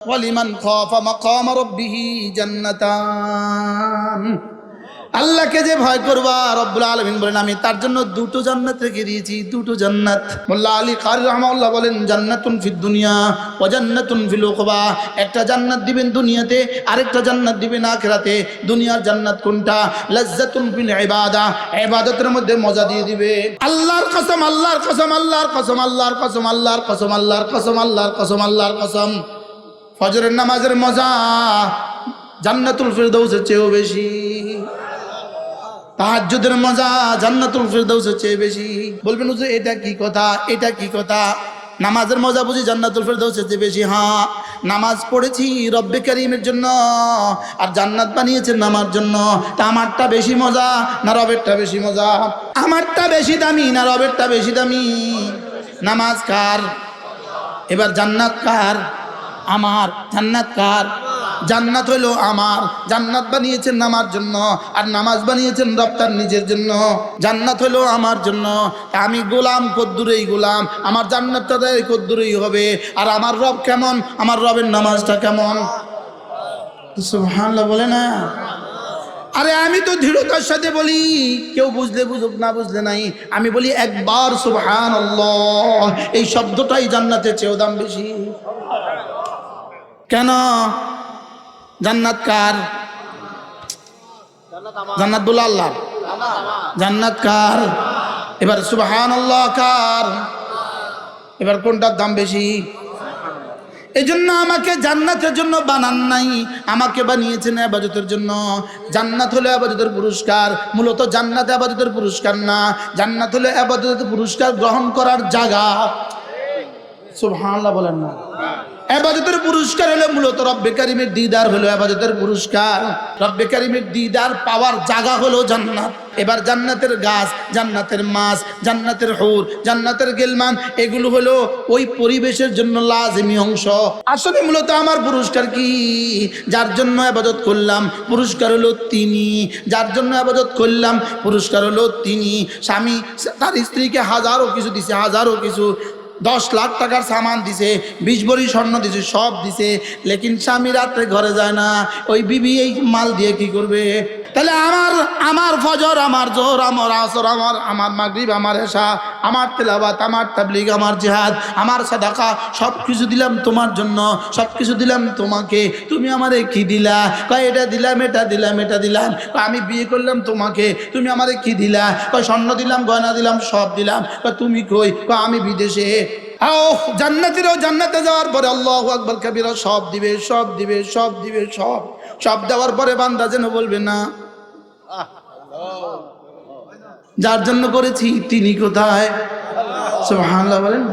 ওয়ালিমান খাফা মাকাম রাব্বিহি জান্নাতান। আল্লাহকে যে ভয় করবা, রব্বুল আলামিন বলেন আমি তার জন্য দুটো জান্নাত রেখে দিয়েছি, দুটো জান্নাত। মোল্লা আলী কারি রাহমাহুল্লাহ বলেন জান্নাতুন ফিদ দুনিয়া ওয়া জান্নাতুন ফিল উকবা। একটা জান্নাত দিবেন দুনিয়াতে, আরেকটা জান্নাত দিবেন আখিরাতে। দুনিয়ার জান্নাত কোনটা? লাজ্জাতুন ফিল ইবাদা, ইবাদতের মধ্যে মজা দিয়ে দিবে। আল্লাহর কসম, আল্লাহর কসম, আল্লাহর কসম, আল্লাহর কসম, আল্লাহর কসম, আল্লাহর কসম, আল্লাহর কসম, আল্লাহর কসম, ফজরের নামাজের মজা জান্নাতুল ফিরদাউসের চেয়েও বেশি। তাহাজ্জুদের মজা জান্নাতুল ফিরদাউসের চেয়ে বেশি। বলবেন হুজুর এটা কি কথা, এটা কি কথা? নামাজের মজা বুঝি জান্নাতুল ফিরদাউসের চেয়ে বেশি? হ্যাঁ, নামাজ পড়েছি রব্বে কারীমের জন্য, আর জান্নাত বানিয়েছেন আমার জন্য। তা আমারটা বেশি মজা না রবেরটা বেশি মজা? আমারটা বেশি দামি না রবেরটা বেশি দামি? নামাজ কার? এবার জান্নাত কার? আমার। জান্নাত কার? জান্নাত হইলো আমার। জান্নাত বানিয়েছেন আমার জন্য, আর নামাজ বানিয়েছেন রব তার নিজের জন্য। জান্নাত হইলো আমার জন্য, আমি গোলাম কদ্দুরেই গোলাম, আমার জান্নাতটা কদ্দুরেই হবে। আর আমার রব কেমন? আমার রবের নামাজটা কেমন? সুবহানাল্লাহ বলে না? আরে আমি তো দৃঢ়তার সাথে বলি, কেউ বুঝলে বুঝুক, না বুঝলে নাই। আমি বলি একবার সুবহানাল্লাহ, এই শব্দটাই জান্নাতের চেয়েও দাম বেশি। কেন? জান্নাত কার? জান্নাত বলে আল্লাহ। জান্নাত কার? এবার সুবহানাল্লাহ কার? এবার কোনটার দাম বেশি? এই জন্য আমাকে জান্নাতের জন্য বানান নাই, আমাকে বানিয়েছেন ইবাদতের জন্য। জান্নাত হলো ইবাদতের পুরস্কার, মূলত জান্নাত ইবাদতের পুরস্কার না। জান্নাত হলো ইবাদতের পুরস্কার গ্রহণ করার জায়গা। সুবহানাল্লাহ বলেন না? ইবাদতের পুরস্কার হলো মূলত রব্বে কারীমের দিদার, হলো ইবাদতের পুরস্কার। রব্বে কারীমের দিদার পাওয়ার জায়গা হলো জান্নাত। এবার জান্নাতের গাছ, জান্নাতের মাছ, জান্নাতের হুর, জান্নাতের গেলমান, এগুলো হলো ওই পরিবেশের জন্য লাজিমি অংশ। আসলে মূলত আমার পুরস্কার কি? যার জন্য ইবাদত করলাম পুরস্কার হলো তিনি। যার জন্য ইবাদত করলাম পুরস্কার হলো তিনি। স্বামী তার স্ত্রীকে হাজারো কিছু দিছে, হাজারো কিছু, 10 লাখ টাকার সামান দিছে, 20 ভরি স্বর্ণ দিছে, সব দিছে, লেকিন স্বামী রাত্রে ঘরে যায় না। ওই বিবি এই মাল দিয়ে কি করবে? তাহলে আমার ফজর, আমার জোহর, আমার আসর, আমার মাগরিব, আমার এশা, আমার তেলাওয়াত, আমার তাবলীগ, আমার জিহাদ, আমার সাদাকা, সব কিছু দিলাম তোমার জন্য, সব কিছু দিলাম তোমাকে। তুমি আমারে কি দিলা? কয় এটা দিলাম, এটা দিলাম, এটা দিলাম। কয় আমি বিয়ে করলাম তোমাকে, তুমি আমারে কি দিলা? কয় স্বর্ণ দিলাম, গয়না দিলাম, সব দিলাম। কয় তুমি কই? কয় আমি বিদেশে। জান্নাতিরাও জান্নাতে যাওয়ার পরে আল্লাহু আকবার কাবীরা সব দিবে, সব দিবে, সব দিবে, সব সব দেওয়ার পরে বান্দা যেন বলবে না যার জন্য করেছি তিনি কোথায়? সুবহানাল্লাহ বলেন।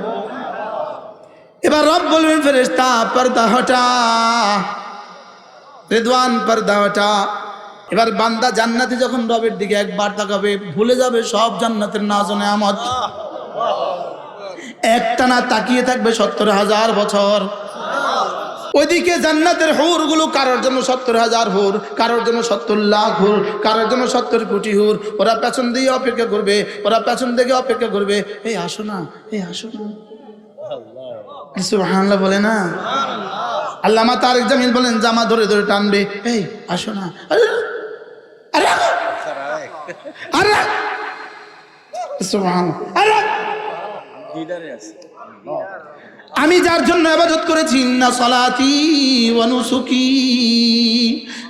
এবার রব বলবেন ফেরেশতা পর্দা হটা, রিদওয়ান পর্দা হটা। এবার বান্দা জান্নাতে যখন রবের দিকে একবার তাকাবে, ভুলে যাবে সব জান্নাতের নাজ ও নেয়ামত। একটানা তাকিয়ে থাকবে 70,000 বছর। ওইদিকে জান্নাতের হুর গুলো কারোর জন্য 70,000 হুর, কারোর জন্য 70 লাখ হুর, কারোর জন্য 70 কোটি হুর। ওরা পেছন দিয়ে অপেক্ষা করবে, ওরা পেছন দিকে অপেক্ষা করবে, এই আসো না, এই আসো না। সুবহানাল্লাহ বলে না? আল্লামা তারেক জামিল বলেন জামা ধরে ধরে টানবে, এই আসো না। আরে আরে সুবহানাল্লাহ। আরে আমি যার জন্য ইবাদত করেছি, ইন্না সালাতি ওয়া নুসুকি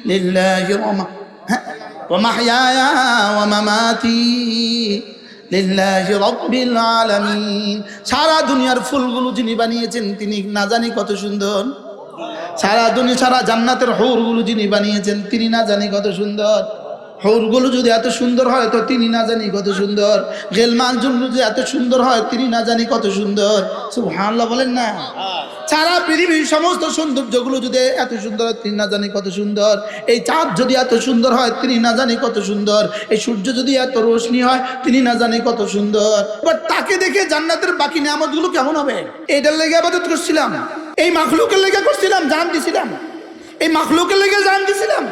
লিল্লাহি ওয়া মাহইয়ায়া ওয়া মামাতি লিল্লাহি রাব্বিল আলামিন। সারা দুনিয়ার ফুলগুলো যিনি বানিয়েছেন তিনি না জানি কত সুন্দর। সারা দুনিয়া, সারা জান্নাতের হুরগুলো যিনি বানিয়েছেন তিনি না জানি কত সুন্দর। হুরগুলো যদি এত সুন্দর হয় তো তিনি না জানি কত সুন্দর। গেলমান যদি এত সুন্দর হয় তিনি না জানি কত সুন্দর। সুবহানাল্লাহ বলেন না? সারা পৃথিবীর সমস্ত সৌন্দর্যগুলো যদি এত সুন্দর হয় তিনি না জানি কত সুন্দর। এই চাঁদ যদি এত সুন্দর হয় তিনি না জানি কত সুন্দর। এই সূর্য যদি এত রোশনি হয় তিনি না জানি কত সুন্দর। বাট তাকে দেখে জান্নাতের বাকি নিয়ামতগুলো কেমন হবে? এটার লেগে ইবাদত করছিলাম, এই মাখলুকের লেগে করছিলাম, জান দিছিলাম, এই মাখলুকের লেগে জান দিছিলাম।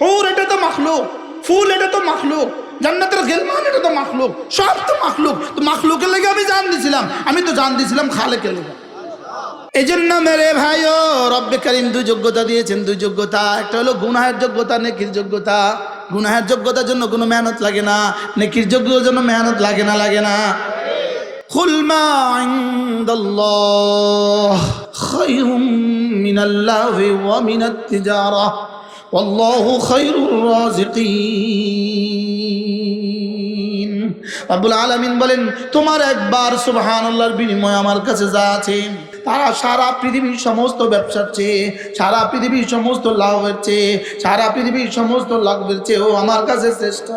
হুর এটা তো মাখলুক, ফুল এটা তো মাখলুক, জান্নাতের গেলমান এটা তো মাখলুক, সব তো মাখলুক। তো মাখলুকের লেগে আমি জান দিছিলাম, আমি তো জান দিছিলাম খালেকের লেগে। এই জন্য মেরে ভাইও রব্বে কারীম দুই যোগ্যতা দিয়েছেন, দুই যোগ্যতা। একটা হলো গুনাহের যোগ্যতা, নেকির যোগ্যতা। গুনাহের যোগ্যতার জন্য কোনো মেহনত লাগে না, নেকির যোগ্যতার জন্য মেহনত লাগে না, লাগে না। কুল মা ইনদাল্লাহ খায়রুম মিনাল্লাহি ওয়া মিনাত তিজারা ওয়াল্লাহু খায়রুর রাযিকিন। রব্বুল আলামিন বলেন, তোমার একবার সুবহানাল্লাহর বিনিময়ে আমার কাছে যা আছে তারা সারা পৃথিবীর সমস্ত ব্যবসার চেয়ে, সারা পৃথিবীর সমস্ত লাভের চেয়ে, সারা পৃথিবীর সমস্ত লাভের চেয়েও আমার কাছে শ্রেষ্ঠ।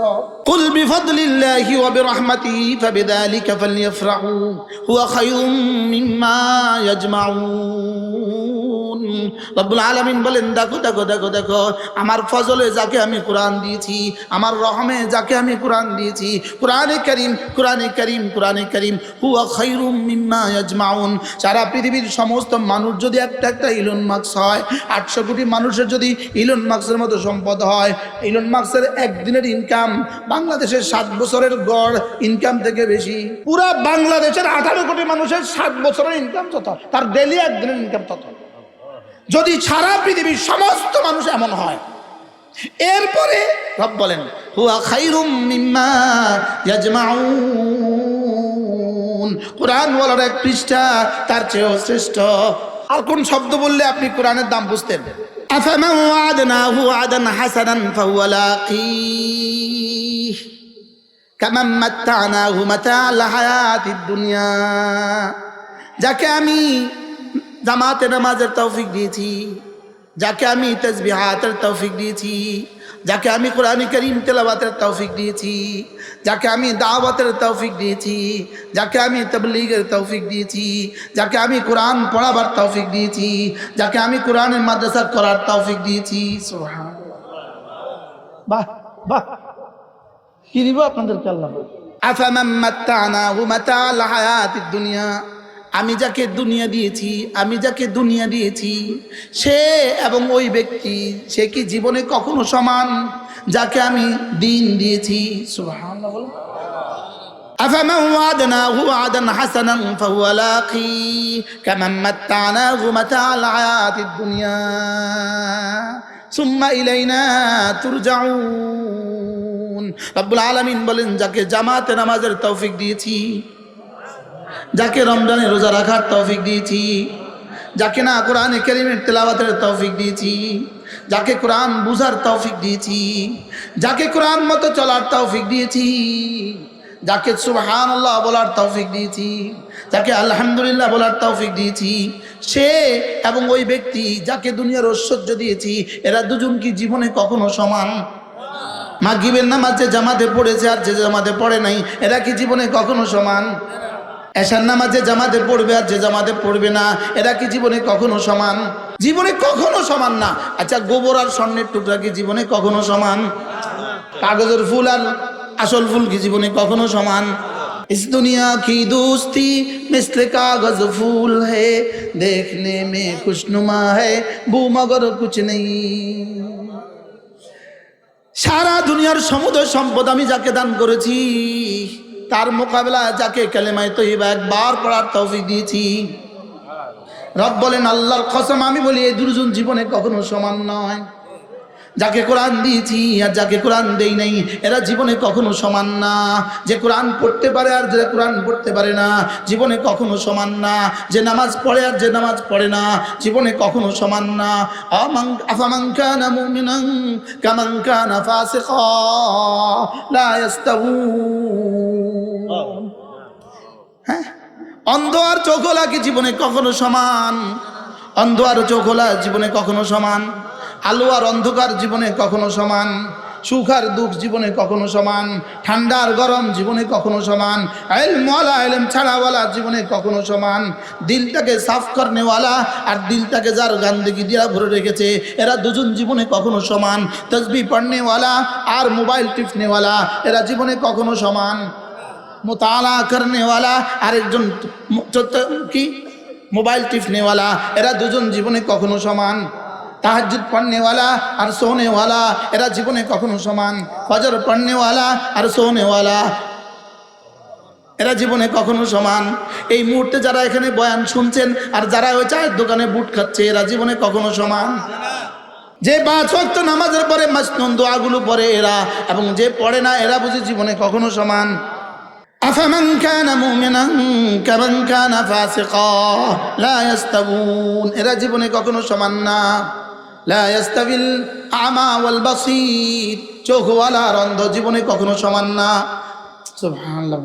কুল বিফাদলিল্লাহি ওয়া বিরহমাতিহি ফাবিযালিকা ফালইফরাহু হুয়া খায়রুম মিম্মা ইয়াজমাউন। রব্বুল আলামিন বলেন, দেখো দেখো দেখো দেখো, আমার ফজলে যাকে আমি কোরআন দিয়েছি, আমার রহমে যাকে আমি কোরআন দিয়েছি, কোরআনে কারীম, কোরআনে কারীম, কোরআনে কারীম, হুয়া খায়রুম মিম্মা ইয়াজমাউন। সারা পৃথিবীর সমস্ত মানুষ যদি একটা একটা ইলন মাস্ক হয়, 800 কোটি মানুষের যদি ইলন মাস্কের মতো সম্পদ হয়, ইলন মাস্কের একদিনের ইনকাম বাংলাদেশের 7 বছরের গড় ইনকাম থেকে বেশি। পুরা বাংলাদেশের 18 কোটি মানুষের 7 বছরের ইনকাম তত, তার ডেলি একদিনের ইনকাম তত। যদি সারা পৃথিবীর সমস্ত মানুষ এমন হয়, এরপরে রব বলেন হুয়া খায়রুম মিম্মা ইয়াজমাউন। কোরআন ওয়ালার এক পৃষ্ঠা তার চেয়েও শ্রেষ্ঠ। আর কোন শব্দ বললে আপনি কোরআনের দাম বুঝতেন? আফামান ওয়া'আদনাহু ওয়া'দান হাসানান ফাহুয়া লাকীহ কামান মাত্তা'নাহু মাতা'আল হায়াতিদ দুনিয়া। যাকে আমি জামাতে নামাজের তৌফিক দিয়েছি, যাকে আমি তাসবিহাতের তৌফিক দিয়েছি, যাকে আমি কোরআন কারীম তেলাওয়াতের তৌফিক দিয়েছি, যাকে আমি দাওয়াতের তৌফিক দিয়েছি, যাকে আমি তাবলীগের তৌফিক দিয়েছি, যাকে আমি কোরআন পড়াবার তৌফিক দিয়েছি, যাকে আমি কোরআনের মাদ্রাসা করার তৌফিক দিয়েছি। সুবহানাল্লাহ, বাহ বাহ, কি দিব আপনাদেরকে আল্লাহ। আফামান মাত্তা'নাহু মাতা'আল হায়াতিদ দুনিয়া, আমি যাকে দুনিয়া দিয়েছি, আমি যাকে দুনিয়া দিয়েছি, সে এবং ওই ব্যক্তি, সে কি জীবনে কখনো সমান যাকে আমি দিন দিয়েছি? সুবহানাল্লাহ। আফামান ওয়া'আদনাহু ওয়া'দান হাসানান ফাহুয়া লাকী কামান মাত্তা'নাহু মাতা'আল হায়াতিদ দুনিয়া সুম্মা ইলাইনা তুরজাউন। রব্বুল আলামিন বলেন, যাকে জামাতে নামাজের তৌফিক দিয়েছি, যাকে রমজানে রোজা রাখার তৌফিক দিয়েছি, যাকে না কোরআনে কারীমের তেলাওয়াতের তৌফিক দিয়েছি, যাকে কোরআন বুঝার তৌফিক দিয়েছি, যাকে কোরআন মতো চলার তৌফিক দিয়েছি, যাকে সুবহানাল্লাহ বলার তৌফিক দিয়েছি, যাকে আলহামদুলিল্লাহ বলার তৌফিক দিয়েছি, সে এবং ওই ব্যক্তি যাকে দুনিয়ার ঐশ্বর্য দিয়েছি, এরা দুজন কি জীবনে কখনো সমান? মাগরিবের নামাজ যে জামাতে পড়েছে আর যে জামাতে পড়ে নাই, এরা কি জীবনে কখনো সমান? এশার নামাজে জামাতে পড়বে আর যে জামাতে পড়বে না, এরা কি জীবনে কখনো সমান? জীবনে কখনো সমান না। আচ্ছা, গোবর আর স্বর্ণের টুকরা কি জীবনে কখনো সমান? কাগজের ফুল আর আসল ফুল কি জীবনে কখনো সমান? इस दुनिया की दोस्ती मिस्ल कागज फूल है, देखने में खुशनुमा है वो मगर कुछ नहीं। সারা দুনিয়ার সমুদয় সম্পদ আমি যাকে দান করেছি, তার মোকাবেলা যাকে কালেমায়ে তয়্যিবা একবার পড়ার তৌফিক দিয়েছি, রব বলেন, আল্লাহর কসম আমি বলি, এই দুজন জীবনে কখনো সমান নয়। যাকে কোরআন দিয়েছি আর যাকে কোরআন দেই নাই, এরা জীবনে কখনো সমান না। যে কোরআন পড়তে পারে আর যে কোরআন পড়তে পারে না, জীবনে কখনো সমান না। যে নামাজ পড়ে আর যে নামাজ পড়ে না, জীবনে কখনো সমান না। আফামান কানা মুমিনান কামান কানা ফাসিকা লা ইস্তাউন। হ্যাঁ, অন্ধ আর চোখওয়ালা কি জীবনে কখনো সমান? অন্ধ আর চোখওয়ালা জীবনে কখনো সমান? আলো আর অন্ধকার জীবনে কখনো সমান? সুখ আর দুঃখ জীবনে কখনো সমান? ঠান্ডা আর গরম জীবনে কখনো সমান? ইলমওয়ালা ইলম ছাড়াওয়ালা জীবনে কখনো সমান? দিলটাকে সাফ করনেওয়ালা আর দিলটাকে যার গান্দেগি দিয়া ভরে রেখেছে, এরা দুজন জীবনে কখনো সমান? তসবিহ পড়নেওয়ালা আর মোবাইল টিপনেওয়ালা, এরা জীবনে কখনো সমান? মুতালা করনেওয়ালা আর একজন কি মোবাইল টিপনেওয়ালা, এরা দুজন জীবনে কখনো সমান? তাহাজ্জুদ পড়নেওয়ালা আর সোনেওয়ালা, এরা জীবনে কখনো সমান? ফজর পড়নেওয়ালা আর সোনেওয়ালা, এরা জীবনে কখনো সমান। এই মুহূর্তে যারা এখানে বয়ান শুনছেন আর যারা ওই চায়ের দোকানে বুট খাচ্ছে, এরা জীবনে কখনো সমান। যে 5 ওয়াক্ত নামাজের পরে মাসনুন দোয়াগুলো পড়ে এরা, এবং যে পড়ে না এরা বুঝি জীবনে কখনো সমান। আফামান কানা মুমিনান কামান কানা ফাসিকা লা ইস্তাবুন, এরা জীবনে কখনো সমান না। লা ইস্তাবিল আমা ওয়াল বাসীর, চোখওয়ালা আর অন্ধ জীবনে কখনো সমান না। সুবহানাল্লাহ।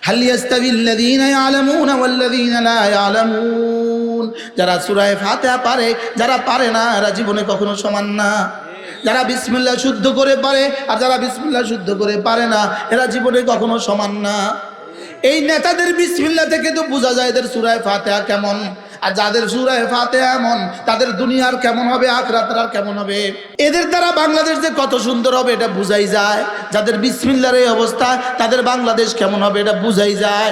হাল ইস্তাবিল্লাযীনা ইয়ালামুনা ওয়াল্লাযীনা লা ইয়ালামুন, যারা সূরা ফাতিহা পারে যারা পারে না এরা জীবনে কখনো সমান না। যারা বিসমিল্লাহ শুদ্ধ করে পারে আর যারা বিসমিল্লাহ শুদ্ধ করে পারে না এরা জীবনে কখনো সমান না। এই নেতাদের বিসমিল্লাহ থেকে তো বোঝা যায় এদের সূরা ফাতিহা কেমন, আর যাদের সূরা ফাতিহা এমন তাদের দুনিয়ার কেমন হবে, আখিরাতের আর কেমন হবে। এদের দ্বারা বাংলাদেশ যে কত সুন্দর হবে এটা বুঝাই যায়। যাদের বিসমিল্লাহর এই অবস্থা তাদের বাংলাদেশ কেমন হবে এটা বুঝাই যায়।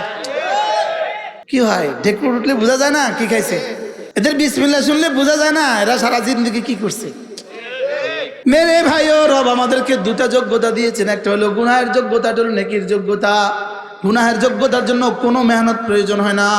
কি হয়, ঢেকুর উঠলে বোঝা যায় না কি খাইছে। এদের বিসমিল্লাহ শুনলে বোঝা যায় না এরা সারা জিন্দগি কি করছে। মেরে ভাই ও রব আমাদেরকে 2টা যোগ্যতা দিয়েছেন, একটা হলো গুনাহের যোগ্যতা, একটা হলো নেকির যোগ্যতা। গুনাহের যোগ্যতার জন্য কোনো মেহনত প্রয়োজন হয় না,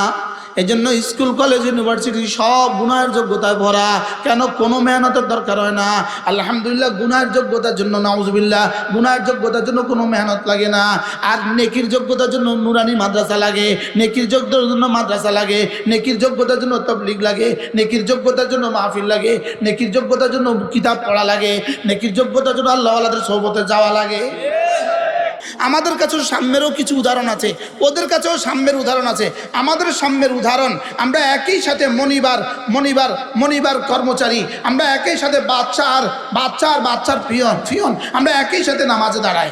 এই জন্য স্কুল কলেজ ইউনিভার্সিটি সব গুনাহের যোগ্যতায় ভরা। কেন? কোনো মেহনতের দরকার হয় না। আলহামদুলিল্লাহ, গুনাহের যোগ্যতার জন্য নাউজুবিল্লাহ, গুনাহের যোগ্যতার জন্য কোনো মেহনত লাগে না। আর নেকির যোগ্যতার জন্য নুরানি মাদ্রাসা লাগে, নেকির যোগ্যতার জন্য মাদ্রাসা লাগে, নেকির যোগ্যতার জন্য তাবলীগ লাগে, নেকির যোগ্যতার জন্য মাহফিল লাগে, নেকির যোগ্যতার জন্য কিতাব পড়া লাগে, নেকির যোগ্যতার জন্য আল্লাহওয়ালাদের সোহবতে যাওয়া লাগে। আমাদের কাছেও সাম্যেরও কিছু উদাহরণ আছে, ওদের কাছেও সাম্যের উদাহরণ আছে। আমাদের সাম্যের উদাহরণ, আমরা একই সাথে মনিবার কর্মচারী, আমরা একই সাথে বাচ্চার পিয়ন, আমরা একই সাথে নামাজে দাঁড়াই।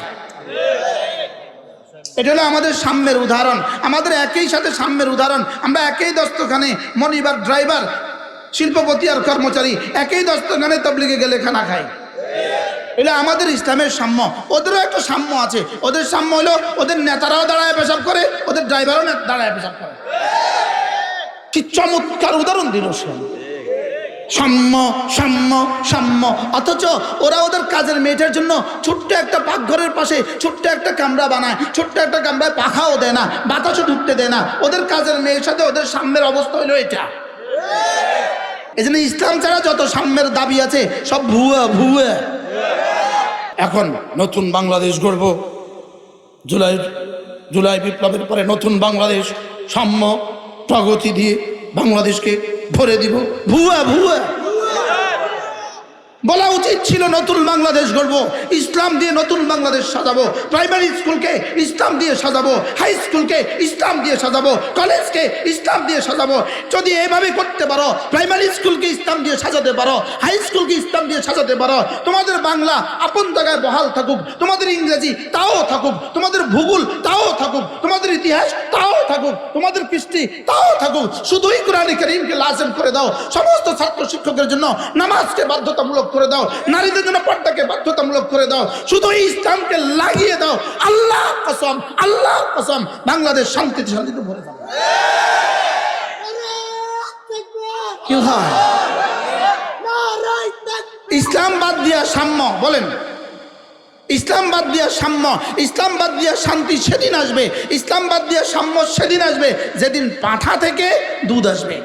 এটা হলো আমাদের সাম্যের উদাহরণ। আমাদের একই সাথে সাম্যের উদাহরণ, আমরা একই দস্তখানে মনিবার ড্রাইভার, শিল্পপতি আর কর্মচারী একই দস্তখানে তাবলীগে গেলে খানা খাই। এটা আমাদের ইসলামের সাম্য। ওদেরও একটা সাম্য আছে। ওদের সাম্য হলো ওদের নেতারাও দাঁড়ায় পেশাব করে, ওদের ড্রাইভারও দাঁড়ায় পেশাব করে। কি চমৎকার উদাহরণ দিল সে। সাম্য সাম্য সাম্য, অথচ ওরা ওদের কাজের মেয়েটার জন্য ছোট্ট একটা পাকঘরের পাশে ছোট্ট একটা কামরা বানায়, ছোট্ট একটা কামরায় পাখাও দেয় না, বাতাসও ঢুকতে দেয় না। ওদের কাজের মেয়ের সাথে ওদের সাম্যের অবস্থা হলো এটা। এই জন্য ইসলাম ছাড়া যত সাম্যের দাবি আছে সব ভুয়া। এখন নতুন বাংলাদেশ গড়ব, জুলাই বিপ্লবের পরে নতুন বাংলাদেশ, সাম্য প্রগতি দিয়ে বাংলাদেশকে ভরে দিব। ভুয়া। বলা উচিত ছিল নতুন বাংলাদেশ গড়ব, ইসলাম দিয়ে নতুন বাংলাদেশ সাজাবো। প্রাইমারি স্কুলকে ইসলাম দিয়ে সাজাবো, হাই স্কুলকে ইসলাম দিয়ে সাজাবো, কলেজকে ইসলাম দিয়ে সাজাবো। যদি এভাবে করতে পারো, প্রাইমারি স্কুলকে ইসলাম দিয়ে সাজাতে পারো, হাই স্কুলকে ইসলাম দিয়ে সাজাতে পারো, তোমাদের বাংলা আপন জায়গায় বহাল থাকুক, তোমাদের ইংরেজি তাও থাকুক, তোমাদের ভূগোল তাও থাকুক, তোমাদের ইতিহাস তাও থাকুক, তোমাদের কৃষ্টি তাও থাকুক। শুধুই কোরআনে কারীমকে লাজিম করে দাও। সমস্ত ছাত্র শিক্ষকের জন্য নামাজকে বাধ্যতামূলক করে দাও, নারীদের জন্য পর্দাকে বাধ্যতামূলক করে দাও, শুধু ইসলামকে লাগিয়ে দাও। আল্লাহ কসম বাংলাদেশ শান্তিতে ভরে যাবে। কি হয়? ইসলাম বাদ দিয়া সাম্য বলেন, ইসলাম বাদ দিয়া সাম্য, ইসলাম বাদ দিয়া শান্তি সেদিন আসবে, ইসলাম বাদ দিয়া সাম্য সেদিন আসবে যেদিন পাঁঠা থেকে দুধ আসবে।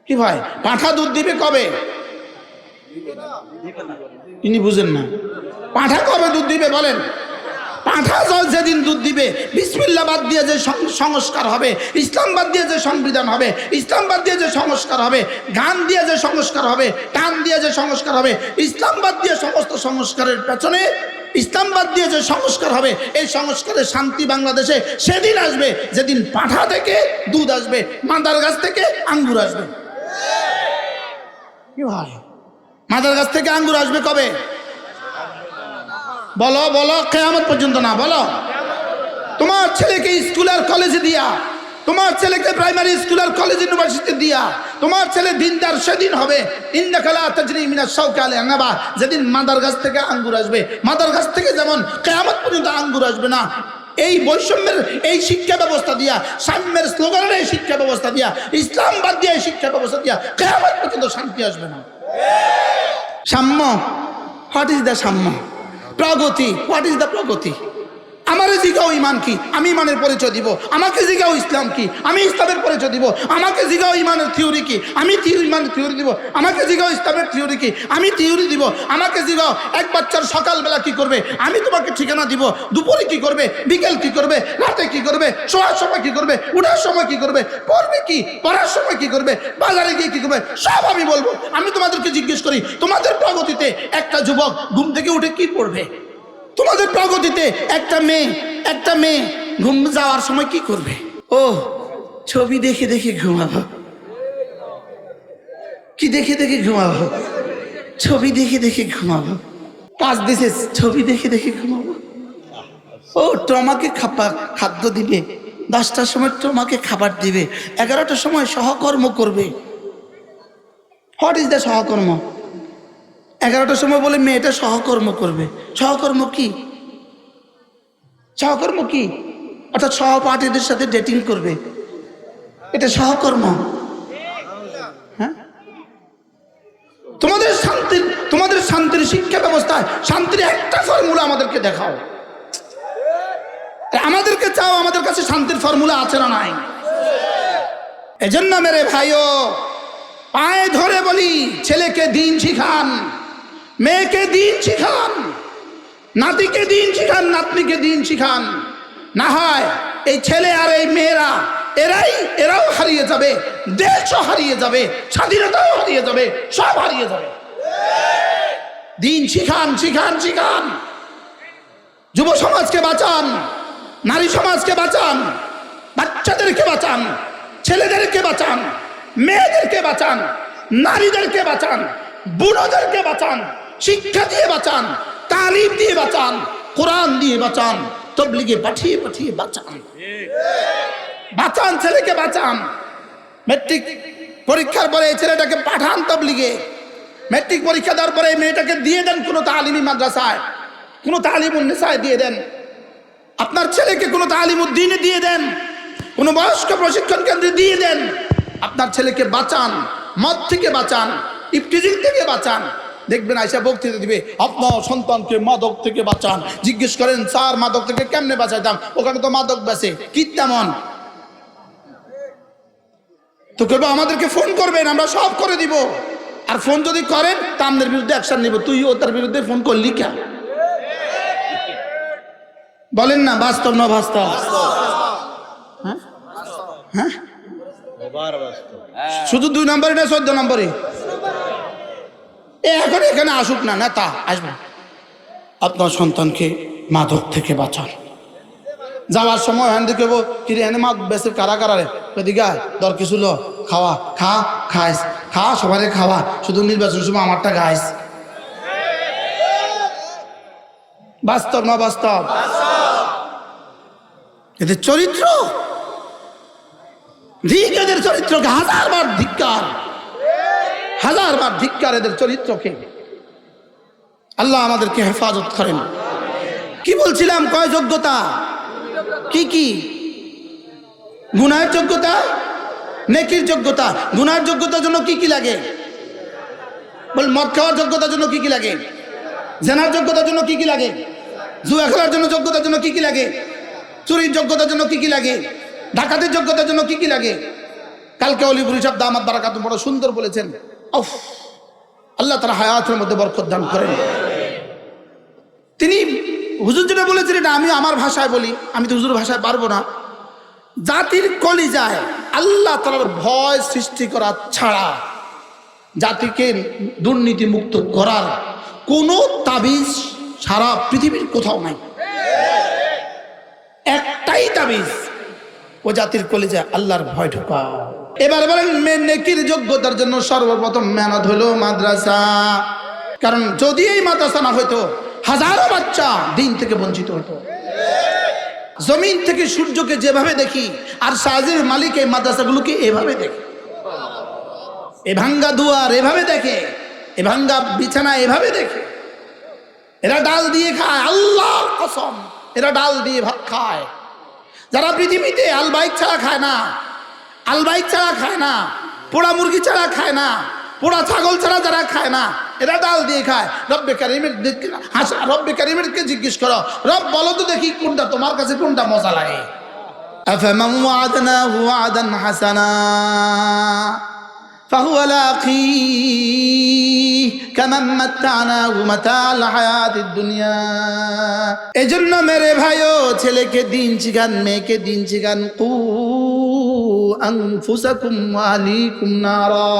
কি ভাই, পাঁঠা দুধ দিবে কবে? ইনি বুঝেন না। পাঁঠা কবে দুধ দিবে বলেন? পাঁঠা যেদিন দুধ দিবে, বিসমিল্লাহ বাদ দিয়ে যে সংস্কার হবে, ইসলাম বাদ দিয়ে যে সংবিধান হবে, ইসলাম বাদ দিয়ে যে সংস্কার হবে, গান দিয়ে যে সংস্কার হবে, টান দিয়ে যে সংস্কার হবে, ইসলাম বাদ দিয়ে সমস্ত সংস্কারের পেছনে ইসলাম বাদ দিয়ে যে সংস্কার হবে, এই সংস্কারের শান্তি বাংলাদেশে সেদিন আসবে যেদিন পাঁঠা থেকে দুধ আসবে, মাদার গাছ থেকে আঙ্গুর আসবে। কি ভাই, মাদার গাছ থেকে আঙ্গুর আসবে কবে? বলো কিয়ামত পর্যন্ত না। বলো, তোমার ছেলেকে স্কুল আর কলেজে দিয়া, তোমার ছেলেকে প্রাইমারি স্কুল আর কলেজ ইউনিভার্সিটি দিয়া তোমার ছেলে দিনদার সেদিন হবে। ইন্নাকা লা তাজরি মিনাশ শাওকি আলা নাবা, যেদিন মাদার গাছ থেকে আঙ্গুর আসবে। মাদার গাছ থেকে যেমন কিয়ামত পর্যন্ত আঙ্গুর আসবে না। এই বৈষম্যের এই শিক্ষা ব্যবস্থা দিয়া, সাম্যের স্লোগানের এই শিক্ষা ব্যবস্থা দিয়া, ইসলাম বাদ দিয়ে এই শিক্ষা ব্যবস্থা দিয়া কিয়ামত পর্যন্ত শান্তি আসবে না। সাম্য, হোয়াট ইজ দ্য সাম্য? প্রগতি, হোয়াট ইজ দ্য প্রগতি? আমারে জিগাও ইমান কি, আমি ইমানের পরিচয় দিব। আমাকে জিগাও ইসলাম কি, আমি ইসলামের পরিচয় দিব। আমাকে জিগাও ইমানের থিওরি কি, আমি ইমানের থিওরি দিব। আমাকে জিগাও ইসলামের থিওরি কি, আমি থিওরি দিব। আমাকে জিগাও এক বাচ্চার সকালবেলা কি করবে, আমি তোমাকে ঠিকানা দিব। দুপুরে কি করবে, বিকেল কি করবে, রাতে কি করবে, শোয়ার সময় কি করবে, উঠার সময় কি করবে, পড়বে কি, পড়ার সময় কি করবে, বাজারে গিয়ে কি করবে, সব আমি বলবো। আমি তোমাদেরকে জিজ্ঞেস করি, তোমাদের প্রগতিতে একটা যুবক ঘুম থেকে উঠে কি পড়বে? তোমাদের প্রগতিতে একটা মেয়ে ঘুম যাওয়ার সময় কি করবে? ও ছবি দেখে দেখে ঘুমাবো। কি দেখে দেখে ঘুমাবো? ছবি দেখে দেখে ঘুমাবো। পাঁচ দিছে ছবি দেখে দেখে ঘুমাবো। ও তোমাকে খাদ্য দিবে, 10টার সময় তোমাকে খাবার দিবে, 11টার সময় সহকর্ম করবে। হোয়াট ইজ দ্য সহকর্ম? 11টার সময় বলে মেয়েটা সহকর্ম করবে। সহকর্ম কি? সহকর্ম কি? অর্থাৎ সহপাঠীদের সাথে ডেটিং করবে, এটা সহকর্ম? হ্যাঁ, তোমাদের শান্তির শিক্ষা ব্যবস্থায় শান্তির একটা ফর্মুলা আমাদেরকে দেখাও। আমাদেরকে চাও, আমাদের কাছে শান্তির ফর্মুলা আছে না নাই? এজন্য মেরে ভাইও পায়ে ধরে বলি, ছেলেকে দিন শিখান, মেয়েকে দিন শিখান, নাতিকে দিন শিখান, নাতনিকে দিন শিখান। না হয় এই ছেলে আর এই মেয়েরা এরাও হারিয়ে যাবে, দেশও হারিয়ে যাবে, স্বাধীনতাও হারিয়ে যাবে, সব হারিয়ে যাবে। দিন শিখান, শিখান, শিখান। যুব সমাজকে বাঁচান, নারী সমাজকে বাঁচান, বাচ্চাদেরকে বাঁচান, ছেলেদেরকে বাঁচান, মেয়েদেরকে বাঁচান, নারীদেরকে বাঁচান, বুড়োদেরকে বাঁচান, শিক্ষা দিয়ে বাঁচান, তালিম দিয়ে বাঁচান, কোরআন দিয়ে বাঁচান, তবলিগে পাঠিয়ে পাঠিয়ে বাঁচান। বাঁচান, ছেলেকে বাঁচান। মেট্রিক পরীক্ষার পরে ছেলেটাকে পাঠান তবলিগে। মেট্রিক পরীক্ষা দেওয়ার পরে মেয়েটাকে দিয়ে দেন কোনো তালিমি মাদ্রাসায়, কোনো তালিমুন্নেসায় দিয়ে দেন। আপনার ছেলেকে কোনো তালিমুদ্দিনে দিয়ে দেন, কোনো বয়স্ক প্রশিক্ষণ কেন্দ্রে দিয়ে দেন। আপনার ছেলেকে বাঁচান, মদ থেকে বাঁচান, ইফটিজিং থেকে বাঁচান। দেখবেন আইসা বক্তৃতা দিবে, আপনার সন্তানকে মাদক থেকে বাঁচান। জিজ্ঞেস করেন স্যার মাদক থেকে কেমনে বাঁচাইতাম? ওখানে তো মাদক বেচে। কি তেমন? তো করবো আমাদেরকে ফোন করবেন, আমরা সব করে দিব। আর ফোন যদি করেন তা আমাদের বিরুদ্ধে অ্যাকশন নিব। তুই ও তার বিরুদ্ধে ফোন করলি কেন? বলেন না, বাস্তব না বাস্তব? হ্যাঁ হ্যাঁ, শুধু 2 নম্বরে না 14 নম্বরে? এখন এখানে আসুক না, নেতা আসবে, আপনার সন্তানকে মাদক থেকে বাঁচান। যাওয়ার সময় হ্যান দেখে কিরে এনে মাদক বেসের কারা কারারে দিঘা দর কিছু লো খাওয়া, খাইস, সবাই খাওয়া, শুধু নির্বাচন সময় আমারটা খাইস। বাস্তব না বাস্তব? এদের চরিত্র, এদের চরিত্রকে হাজারবার ধিক্কার, হাজারবার ধিক্কার এদের চরিত্রকে। আল্লাহ আমাদেরকে হেফাজত করেন। কি বলছিলাম? কয় যোগ্যতা? কি কি? গুনাহের যোগ্যতা, নেকির যোগ্যতা। গুনাহের যোগ্যতার জন্য কি কি লাগে? বল, মদ খাওয়ার যোগ্যতার জন্য কি কি লাগে? জেনার যোগ্যতার জন্য কি কি লাগে? জুয়া খেলার জন্য যোগ্যতার জন্য কি কি লাগে? চুরির যোগ্যতার জন্য কি কি লাগে? ডাকাতের যোগ্যতার জন্য কি কি লাগে? কালকে অলিপুরি সাহেব দামাত বারাকাতুহু বড় সুন্দর বলেছেন। উফ, আল্লাহ তাআলা হায়াতের মধ্যে বরকত দান করেন। তিনি হুজুর যেটা বলেছেন এটা আমি আমার ভাষায় বলি, আমি তো হুজুর ভাষায় পারবো না। জাতির কলিজায় আল্লাহ তাআলার ভয় সৃষ্টি করা ছাড়া জাতিকে দুর্নীতি মুক্ত করার কোন তাবিজ সারা পৃথিবীর কোথাও নাই। একটাই তাবিজ, ও জাতির কলিজায় আল্লাহর ভয় ঢোকা। এবার বলেন, নেকির যোগ্যতার জন্য সর্বপ্রথম মেহনত হলো মাদ্রাসা। কারণ যদি এই মাদ্রাসা না হইতো হাজারো বাচ্চা দিন থেকে বঞ্চিত হতো। জমিন থেকে সূর্যকে যেভাবে দেখি, আর সাজের মালিক এই মাদ্রাসাগুলোকে এভাবে দেখে। এ ভাঙ্গা দুয়ার এভাবে দেখে, এ ভাঙ্গা বিছানা এভাবে দেখে। এরা ডাল দিয়ে খায়, আল্লাহর কসম, এরা ডাল দিয়ে ভাত খায়। যারা পৃথিবীতে আলবাইক ছাড়া খায় না, আলবাইক ছাড়া খায় না, পোড়া মুরগি ছাড়া খায় না, পোড়া ছাগল ছাড়া যারা খায় না, এরা ডাল দিয়ে খায়। রব্বে কারিমের রব্বে কারিমেরকে জিজ্ঞেস করো, রব বলো তো দেখি কোনটা তোমার কাছে কোনটা মজা লাগে। আফামান ওয়া'আদনাহু ওয়া'দান হাসানা ফাহুয়া লাকীহ কামান মাত্তা'নাহু মাতা'আল হায়াতিদ দুনিয়া। এজন্য মেরে ভাইও, ছেলেকে দিন শিখান, মেয়েকে দিন শিখান। কু আনফুসাকুম ওয়া আহলিকুম নারা।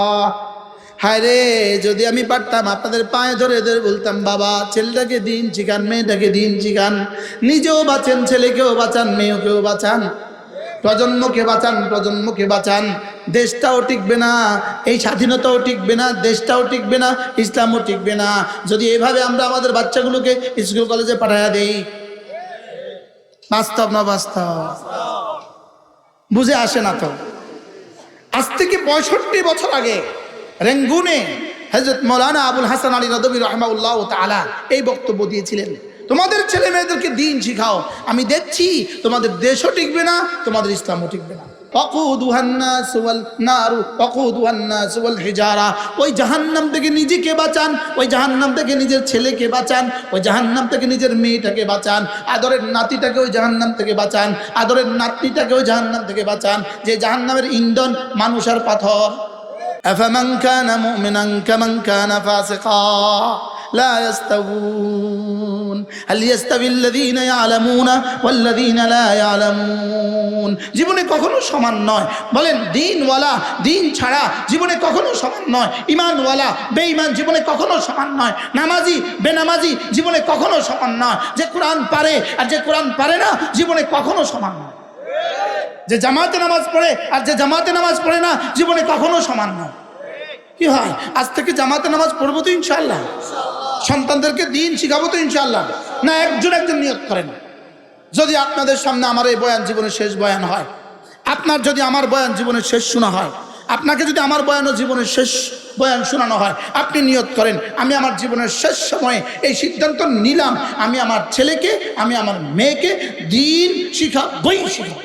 হায় রে, যদি আমি পারতাম আপনাদের পায়ে ধরে বলতাম, বাবা ছেলেটাকে দিন শিখান, মেয়েটাকে দিন শিখান, নিজেও বাঁচেন, ছেলেকেও বাঁচান, মেয়েকেও বাঁচান, প্রজন্মকে বাঁচান, প্রজন্মকে বাঁচান। দেশটাও টিকবে না, এই স্বাধীনতাও টিকবে না, দেশটাও টিকবে না, ইসলামও টিকবে না যদি এভাবে আমরা আমাদের বাচ্চাগুলোকে স্কুল কলেজে পাঠাইয়া দেই। বাস্তব না বাস্তব? বুঝে আসে না তো। আজ থেকে 65 বছর আগে রেঙ্গুনে হযরত মাওলানা আবুল হাসান আলী নদভী রাহিমাহুল্লাহ তাআলা এই বক্তব্য দিয়েছিলেন, তোমাদের ছেলে মেয়েদেরকে দিন শিখাও, আমি দেখছি তোমাদের দেশও টিকবে না, তোমাদের ইসলামও টিকবে না। ওই জাহান্নাম থেকে নিজেকে বাঁচান, ওই জাহান্নাম থেকে নিজের ছেলেকে বাঁচান, ওই জাহান্নাম থেকে নিজের মেয়েটাকে বাঁচান, আদরের নাতিটাকে ওই জাহান্নাম থেকে বাঁচান, আদরের নাতনিটাকে ওই জাহান্নাম থেকে বাঁচান, যে জাহান্নামের ইন্ধন মানুষ আর পাথর। আফামান কানা মুমিনান কামান কানা ফাসিকা লা ইয়াস্তাউন হাল ইয়াস্তাবিল্লাযীনা ইয়ালামুনা ওয়াল্লাযীনা লা ইয়ালামুন। জীবনে কখনো সমান নয়। বলেন, দিনওয়ালা দিন ছাড়া জীবনে কখনো সমান নয়, ঈমানওয়ালা বেঈমান জীবনে কখনো সমান নয়, নামাজি বেনামাজি জীবনে কখনো সমান নয়, যে কোরআন পারে আর যে কোরআন পারে না জীবনে কখনো সমান নয়, যে জামাতে নামাজ পড়ে আর যে জামাতে নামাজ পড়ে না জীবনে কখনো সমান নয়। কি হয়, আজ থেকে জামাতে নামাজ পড়বো তো ইনশাআল্লাহ, সন্তানদেরকে দিন শিখাবো তো ইনশাআল্লাহ। না একজন নিয়ত করেন, যদি আপনাদের সামনে আমার এই বয়ান জীবনের শেষ বয়ান হয়, আপনার যদি আমার বয়ান জীবনের শেষ শোনা হয়, আপনাকে যদি আমার বয়ানও জীবনের শেষ বয়ান শোনানো হয়, আপনি নিয়ত করেন, আমি আমার জীবনের শেষ সময়ে এই সিদ্ধান্ত নিলাম, আমি আমার ছেলেকে, আমি আমার মেয়েকে দিন শিখাবই শিখাবো।